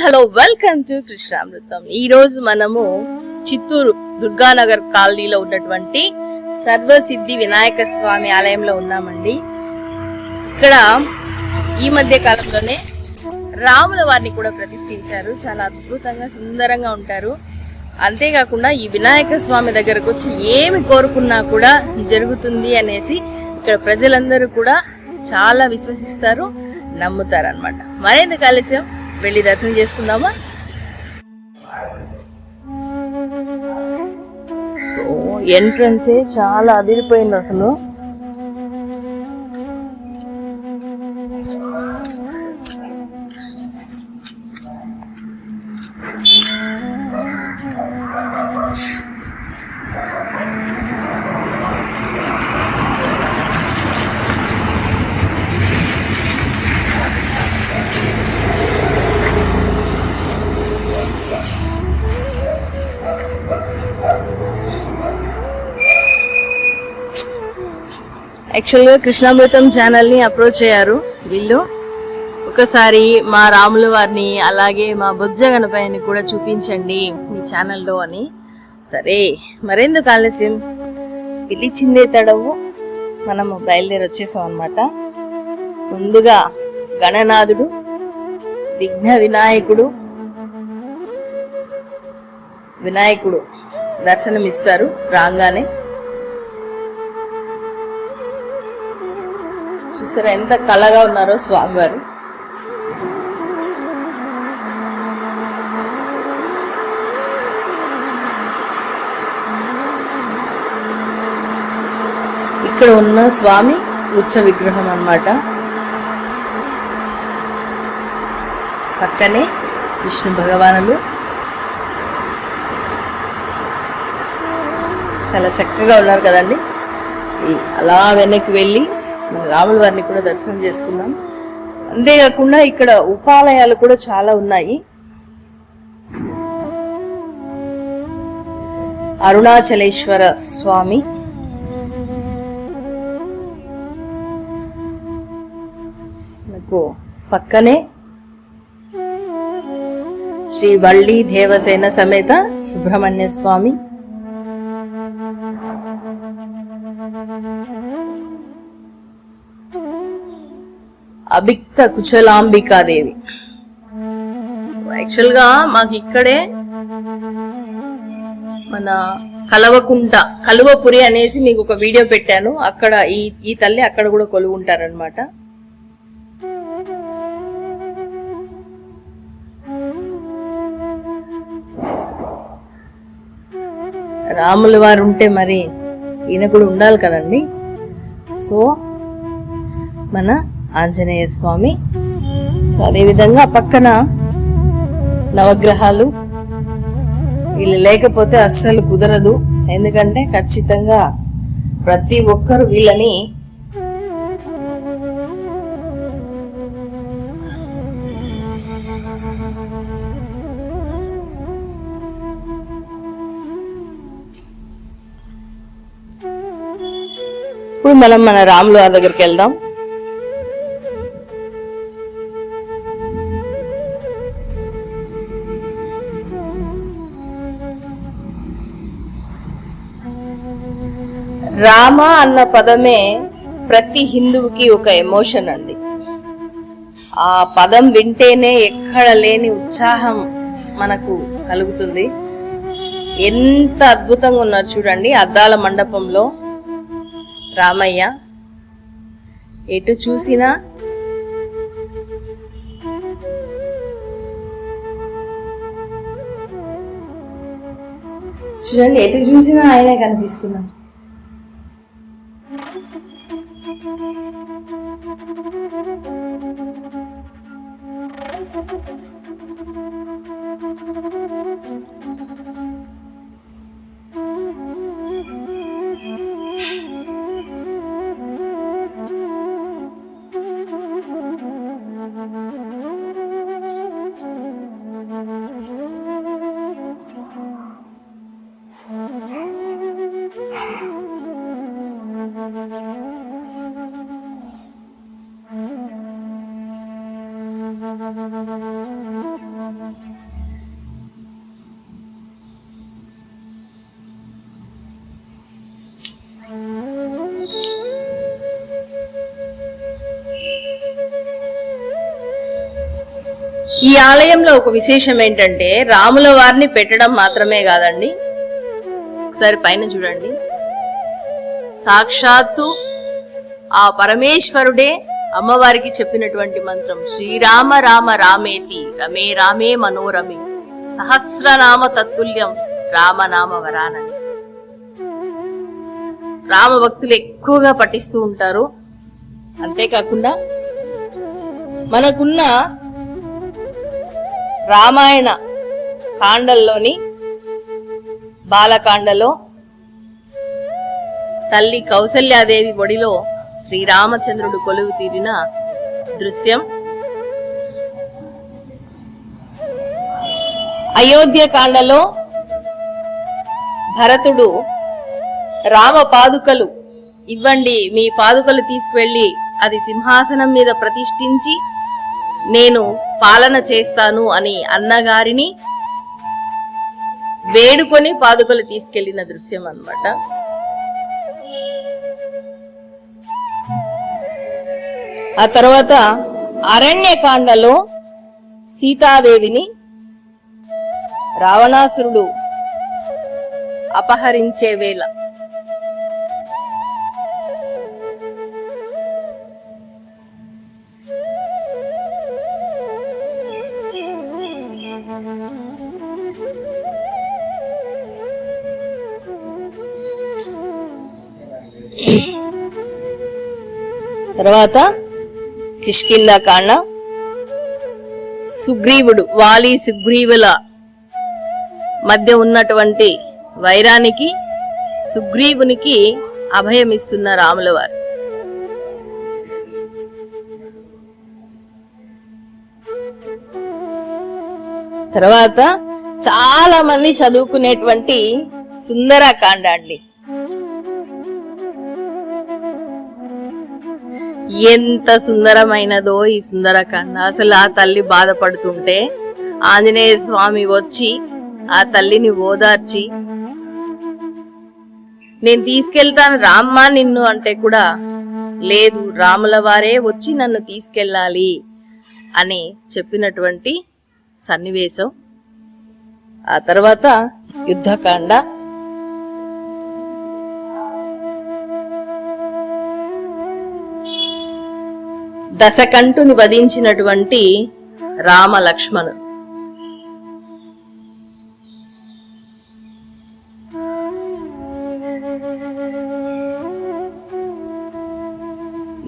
Hello welcome to కృష్ణామృతం. ఈ రోజు మనము చిత్తూరు దుర్గానగర్ కాలనీలో ఉన్నటువంటి సర్వసిద్ధి వినాయక స్వామి ఆలయంలో ఉన్నామండి. ఇక్కడ ఈ మధ్య కాలంలోనే రాముల వారిని కూడా ప్రతిష్ఠించారు. చాలా అద్భుతంగా సుందరంగా ఉంటారు. అంతేకాకుండా ఈ వినాయక స్వామి దగ్గరకు వచ్చి ఏమి కోరుకున్నా కూడా జరుగుతుంది అనేసి ఇక్కడ ప్రజలందరూ కూడా చాలా విశ్వసిస్తారు, నమ్ముతారు అన్నమాట. మరెందుకు ఆలస్యం, వెళ్ళి దర్శనం చేసుకుందామా? సో ఎంట్రన్సే చాలా అదిరిపోయింది అసలు. యాక్చువల్గా కృష్ణామృతం ఛానల్ని అప్రోచ్ అయ్యారు వీళ్ళు. ఒకసారి మా రాముల వారిని అలాగే మా బొజ్జ గణపయ్యని కూడా చూపించండి మీ ఛానల్లో అని. సరే మరెందుకు ఆలస్యం, పిలిచిందే తడవు, మనము బయలుదేరి వచ్చేసాం అన్నమాట. ముందుగా గణనాథుడు, విఘ్న వినాయకుడు దర్శనమిస్తారు రాగానే. చూసారా ఎంత కళగా ఉన్నారో స్వామివారు. ఇక్కడ ఉన్న స్వామి ఉత్స విగ్రహం అన్నమాట. పక్కనే విష్ణు భగవానులు చాలా చక్కగా ఉన్నారు కదండి. అలా వెనక్కి వెళ్ళి మన రాముల వారిని కూడా దర్శనం చేసుకుందాం. అంతేకాకుండా ఇక్కడ ఉపాలయాలు కూడా చాలా ఉన్నాయి. అరుణాచలేశ్వర స్వామి, మనకు పక్కనే శ్రీ వల్లి దేవసేన సమేత సుబ్రహ్మణ్య స్వామి, అభిక్త కుచలాంబికాదేవి. యాక్చువల్గా మాకు ఇక్కడే మన కలువపురి అనేసి మీకు ఒక వీడియో పెట్టాను. అక్కడ ఈ తల్లి అక్కడ కూడా కొలువు ఉంటారనమాట. రాముల వారు ఉంటే మరి ఈయన కూడా ఉండాలి కదండి. సో మన ఆంజనేయ స్వామి. సో అదేవిధంగా పక్కన నవగ్రహాలు, వీళ్ళు లేకపోతే అస్సలు కుదరదు. ఎందుకంటే ఖచ్చితంగా ప్రతి ఒక్కరు వీళ్ళని ఇప్పుడు మనం మన రాముల వారి దగ్గరికి వెళ్దాం. రామ అన్న పదమే ప్రతి హిందువుకి ఒక ఎమోషన్ అండి. ఆ పదం వింటేనే ఎక్కడ లేని ఉత్సాహం మనకు కలుగుతుంది. ఎంత అద్భుతంగా ఉన్నారు చూడండి అద్దాల మండపంలో రామయ్య. ఎటు చూసినా చూడండి, ఎటు చూసినా ఆయనే కనిపిస్తున్నారు. ఈ ఆలయంలో ఒక విశేషం ఏంటంటే రాముల వారిని పెట్టడం మాత్రమే కాదండి, ఒకసారి పైన చూడండి, సాక్షాత్తు ఆ పరమేశ్వరుడే అమ్మవారికి చెప్పినటువంటి మంత్రం శ్రీరామ రామ రామేతి రమే రామే మనోరమే సహస్రనామ తత్తుల్యం రామనామ వరానని. రామ భక్తులు ఎక్కువగా పఠిస్తూ ఉంటారు. అంతేకాకుండా మనకున్న రామాయణ కాండల్లోని బాలకాండలో తల్లి కౌసల్యాదేవి ఒడిలో శ్రీరామచంద్రుడు కొలువు తీరిన దృశ్యం, అయోధ్య కాండలో భరతుడు రామ పాదుకలు ఇవ్వండి, మీ పాదుకలు తీసుకువెళ్ళి అది సింహాసనం మీద ప్రతిష్ఠించి నేను పాలన చేస్తాను అని అన్నగారిని వేడుకొని పాదుకలు తీసుకెళ్లిన దృశ్యం అన్నమాట. ఆ తర్వాత అరణ్యకాండలో సీతాదేవిని రావణాసురుడు అపహరించే వేళ తర్వాత కిష్కింధకాండ సుగ్రీవుడు వాలి సుగ్రీవుల మధ్య ఉన్నటువంటి వైరానికి సుగ్రీవునికి అభయమిస్తున్న రాముల వారు. తర్వాత చాలా మంది చదువుకునేటువంటి సుందరకాండ అండి. ఎంత సుందరమైనదో ఈ సుందరకాండ. అసలు ఆ తల్లి బాధపడుతుంటే ఆంజనేయ స్వామి వచ్చి ఆ తల్లిని ఓదార్చి నేను తీసుకెళ్తాను రామ్మా నిన్ను అంటే కూడా లేదు, రాముల వారే వచ్చి నన్ను తీసుకెళ్ళాలి అని చెప్పినటువంటి సన్నివేశం. ఆ తర్వాత యుద్ధకాండ, దశకంఠుని వధించినటువంటి రామ లక్ష్మణుడు.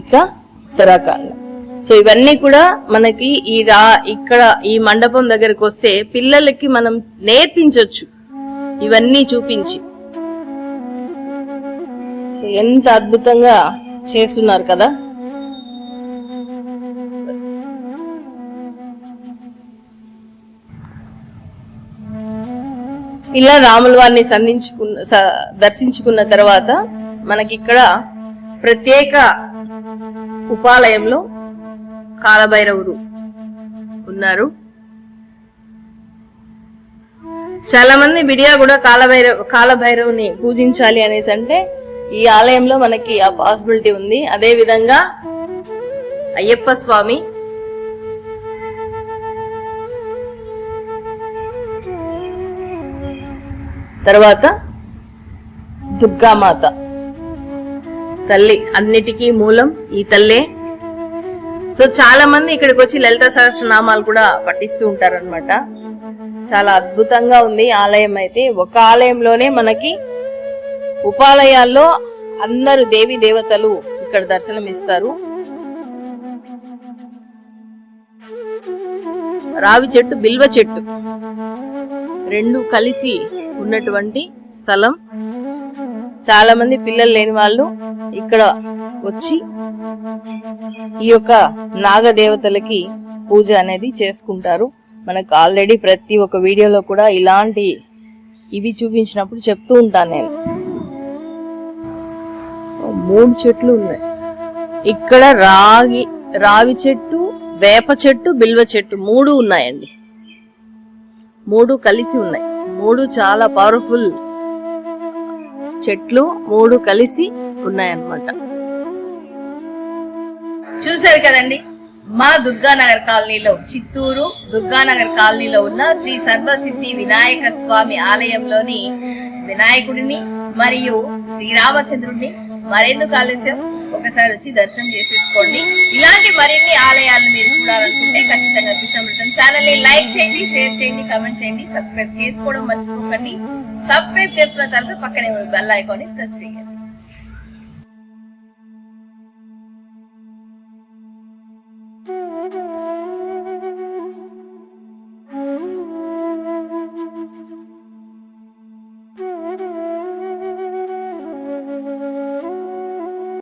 ఇక ఉత్తరాఖండ్. సో ఇవన్నీ కూడా మనకి ఇక్కడ ఈ మండపం దగ్గరకు వస్తే పిల్లలకి మనం నేర్పించవచ్చు ఇవన్నీ చూపించి. సో ఎంత అద్భుతంగా చేస్తున్నారు కదా. ఇలా రాముల వారిని దర్శించుకున్న తర్వాత మనకి ఇక్కడ ప్రత్యేక ఉపాలయంలో కాలభైరవుడు ఉన్నారు. చాలా మంది విడిగా కూడా కాలభైరవుని పూజించాలి అనేసి అంటే ఈ ఆలయంలో మనకి ఆ పాసిబిలిటీ ఉంది. అదే విధంగా అయ్యప్ప స్వామి, తర్వాత దుర్గామాత తల్లి, అన్నిటికీ మూలం ఈ తల్లే. సో చాలా మంది ఇక్కడికి వచ్చి లలిత సహస్రనామాలు కూడా పఠిస్తూ ఉంటారనమాట. చాలా అద్భుతంగా ఉంది ఆలయం. అయితే ఒక ఆలయంలోనే మనకి ఉపాలయాల్లో అందరు దేవి దేవతలు ఇక్కడ దర్శనమిస్తారు. రావి చెట్టు, బిల్వ చెట్టు రెండు కలిసి ఉన్నటువంటి స్థలం. చాలా మంది పిల్లలు లేని వాళ్ళు ఇక్కడ వచ్చి ఈ యొక్క నాగదేవతలకి పూజ అనేది చేసుకుంటారు. మనకు ఆల్రెడీ ప్రతి ఒక్క వీడియోలో కూడా ఇలాంటి ఇవి చూపించినప్పుడు చెప్తూ ఉంటాను నేను. 3 చెట్లు ఉన్నాయి ఇక్కడ. రావి చెట్టు, వేప చెట్టు, బిల్వ చెట్టు 3 ఉన్నాయండి. 3 కలిసి ఉన్నాయి. 3 చాలా పవర్ఫుల్ చెట్లు, 3 కలిసి ఉన్నాయన్నమాట. చూసారు కదండి, మా దుర్గానగర్ కాలనీలో, చిత్తూరు దుర్గానగర్ కాలనీలో ఉన్న శ్రీ సర్వసిద్ధి వినాయక స్వామి ఆలయంలోని వినాయకుడిని మరియు శ్రీరామచంద్రుడిని మరెందుకు ఆలస్యం, ఒకసారి వచ్చి దర్శనం చేసేసుకోండి. ఇలాంటి మరిన్ని ఆలయాలను మీరు చూడాలనుకుంటే ఖచ్చితంగా కృష్ణామృతం ఛానల్ ని లైక్ చేయండి, షేర్ చేయండి, కామెంట్ చేయండి, సబ్స్క్రైబ్ చేసుకోవడం మర్చిపోకండి. సబ్స్క్రైబ్ చేసుకున్న తర్వాత పక్కనే బెల్ ఐకాన్ ని ప్రెస్ చేయండి.